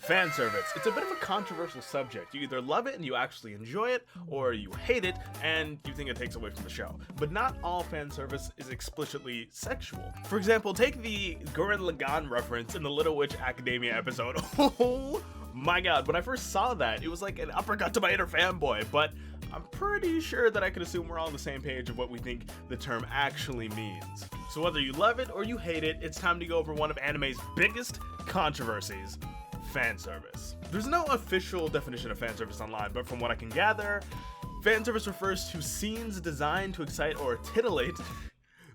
Fan service. It's a bit of a controversial subject. You either love it and you actually enjoy it, or you hate it and you think it takes away from the show. But not all fan service is explicitly sexual. For example, take the Gurren Lagann reference in the Little Witch Academia episode. Oh my god, when I first saw that, it was like an uppercut to my inner fanboy, but I'm pretty sure that I can assume we're all on the same page of what we think the term actually means. So whether you love it or you hate it, it's time to go over one of anime's biggest controversies: fan service. There's no official definition of fan service online, but from what I can gather, fan service refers to scenes designed to excite or titillate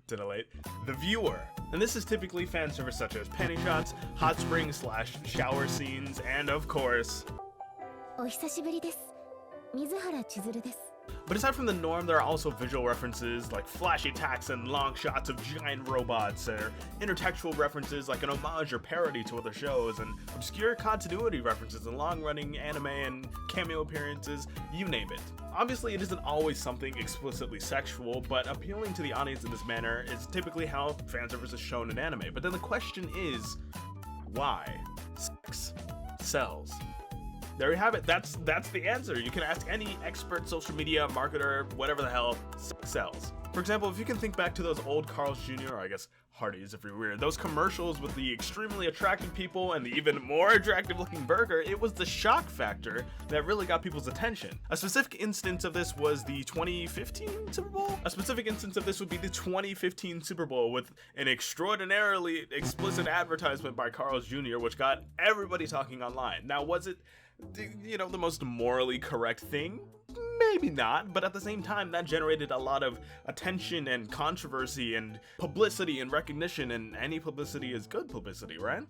the viewer. And this is typically fan service such as panty shots, hot spring / shower scenes, and of course... But aside from the norm, there are also visual references like flashy attacks and long shots of giant robots, or intertextual references like an homage or parody to other shows, and obscure continuity references and long-running anime and cameo appearances, you name it. Obviously, it isn't always something explicitly sexual, but appealing to the audience in this manner is typically how fan service is shown in anime. But then the question is, why? Sex sells. There you have it. That's the answer. You can ask any expert social media marketer, whatever the hell, sells. For example, if you can think back to those old Carl's Jr., or I guess Hardee's if you're weird, those commercials with the extremely attractive people and the even more attractive looking burger, it was the shock factor that really got people's attention. A specific instance of this was the 2015 Super Bowl? A specific instance of this would be the 2015 Super Bowl with an extraordinarily explicit advertisement by Carl's Jr., which got everybody talking online. Now, was it, you know, the most morally correct thing? Maybe not, but at the same time, that generated a lot of attention and controversy and publicity and recognition, and any publicity is good publicity, right?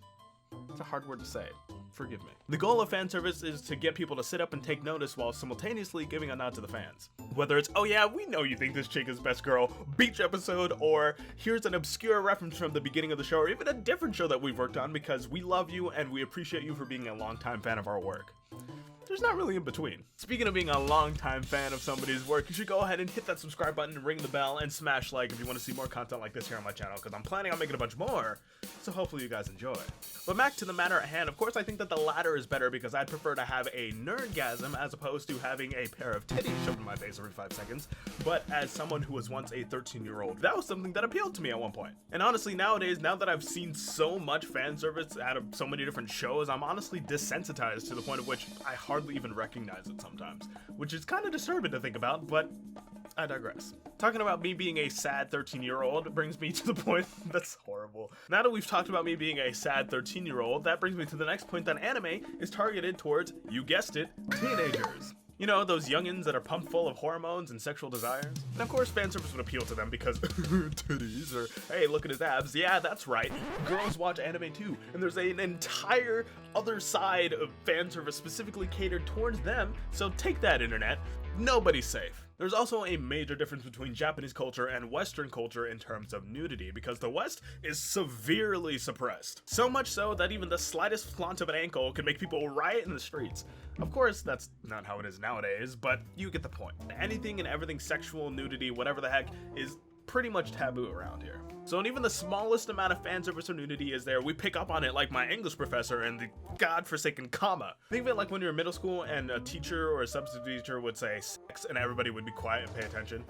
It's a hard word to say. Forgive me. The goal of fan service is to get people to sit up and take notice while simultaneously giving a nod to the fans. Whether it's, oh yeah, we know you think this chick is best girl, beach episode, or here's an obscure reference from the beginning of the show, or even a different show that we've worked on because we love you and we appreciate you for being a longtime fan of our work. There's not really in between. Speaking of being a longtime fan of somebody's work, you should go ahead and hit that subscribe button and ring the bell and smash like if you want to see more content like this here on my channel, because I'm planning on making a bunch more, so hopefully you guys enjoy. But back to the matter at hand, of course I think that the latter is better because I'd prefer to have a nerdgasm as opposed to having a pair of titties shoved in my face every 5 seconds, but as someone who was once a 13-year-old, that was something that appealed to me at one point. And honestly, nowadays, now that I've seen so much fan service out of so many different shows, I'm honestly desensitized to the point at which I hardly even recognize it sometimes, which is kind of disturbing to think about, but I digress. Talking about me being a sad 13-year-old brings me to the point that's horrible. Now that we've talked about me being a sad 13-year-old, that brings me to the next point, that anime is targeted towards, you guessed it, teenagers. You know, those youngins that are pumped full of hormones and sexual desires? And of course, fan service would appeal to them because titties, or hey, look at his abs. Yeah, that's right. Girls watch anime too, and there's an entire other side of fan service specifically catered towards them, so take that, internet. Nobody's safe. There's also a major difference between Japanese culture and Western culture in terms of nudity, because the West is severely suppressed. So much so that even the slightest flaunt of an ankle can make people riot in the streets. Of course, that's not how it is nowadays, but you get the point. Anything and everything sexual, nudity, whatever the heck, is pretty much taboo around here. So when even the smallest amount of fan service or nudity is there, we pick up on it like my English professor and the godforsaken comma. Think of it like when you're in middle school and a teacher or a substitute teacher would say sex and everybody would be quiet and pay attention.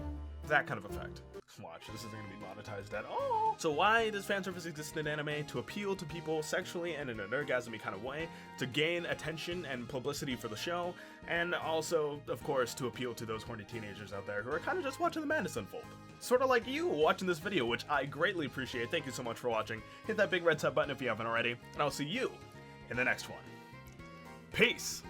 That kind of effect. Watch, this isn't going to be monetized at all. So why does fan service exist in anime? To appeal to people sexually and in a nerdgasmy kind of way, to gain attention and publicity for the show, and also, of course, to appeal to those horny teenagers out there who are kind of just watching the madness unfold. Sort of like you watching this video, which I greatly appreciate. Thank you so much for watching. Hit that big red sub button if you haven't already, and I'll see you in the next one. Peace!